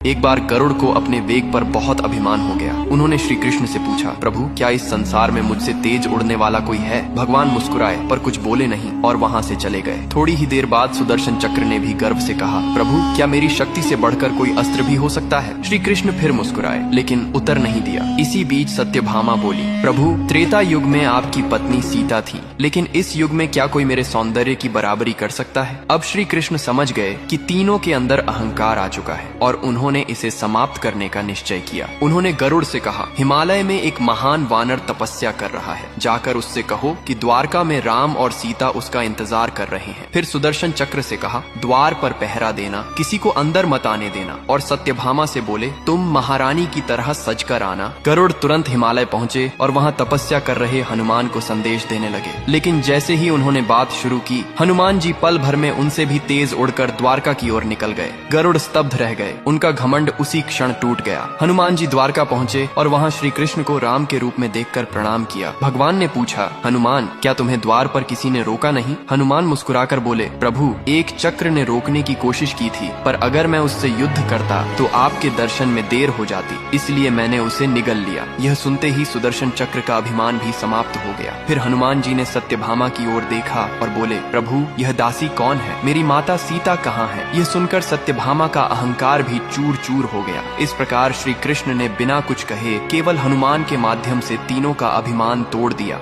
एक बार गरुड़ को अपने वेग पर बहुत अभिमान हो गया। उन्होंने श्री कृष्ण से पूछा, प्रभु क्या इस संसार में मुझसे तेज उड़ने वाला कोई है? भगवान मुस्कुराए पर कुछ बोले नहीं और वहाँ से चले गए। थोड़ी ही देर बाद सुदर्शन चक्र ने भी गर्व से कहा, प्रभु क्या मेरी शक्ति से बढ़कर कोई अस्त्र भी हो सकता है? श्री कृष्ण फिर मुस्कुराए लेकिन उत्तर नहीं दिया। इसी बीच सत्यभामा बोली, प्रभु त्रेता युग में आपकी पत्नी सीता थी, लेकिन इस युग में क्या कोई मेरे सौंदर्य की बराबरी कर सकता है? अब श्री कृष्ण समझ गए कि तीनों के अंदर अहंकार आ चुका है और उन्होंने इसे समाप्त करने का निश्चय किया। उन्होंने गरुड़ से कहा, हिमालय में एक महान वानर तपस्या कर रहा है, जाकर उससे कहो कि द्वारका में राम और सीता उसका इंतजार कर रहे हैं। फिर सुदर्शन चक्र से कहा, द्वार पर पहरा देना, किसी को अंदर मत आने देना। और सत्यभामा से बोले, तुम महारानी की तरह सजकर आना। गरुड़ तुरंत हिमालय पहुंचे और वहां तपस्या कर रहे हनुमान को संदेश देने लगे। लेकिन जैसे ही उन्होंने बात शुरू की, हनुमान जी पल भर में उनसे भी तेज उड़कर द्वारका की ओर निकल गए। गरुड़ स्तब्ध रह गए, उनका घमंड उसी क्षण टूट गया। हनुमान जी द्वारका पहुंचे और वहां श्री कृष्ण को राम के रूप में देखकर प्रणाम किया। भगवान ने पूछा, हनुमान क्या तुम्हें द्वार पर किसी ने रोका नहीं? हनुमान मुस्कुराकर बोले, प्रभु एक चक्र ने रोकने की कोशिश की थी, पर अगर मैं उससे युद्ध करता तो आपके दर्शन में देर हो जाती, इसलिए मैंने उसे निगल लिया। यह सुनते ही सुदर्शन चक्र का अभिमान भी समाप्त हो गया। फिर हनुमान जी ने सत्यभामा की ओर देखा और बोले, प्रभु यह दासी कौन है? मेरी माता सीता कहाँ है? यह सुनकर सत्यभामा का अहंकार भी चूर चूर हो गया। इस प्रकार श्री कृष्ण ने बिना कुछ कहे केवल हनुमान के माध्यम से तीनों का अभिमान तोड़ दिया।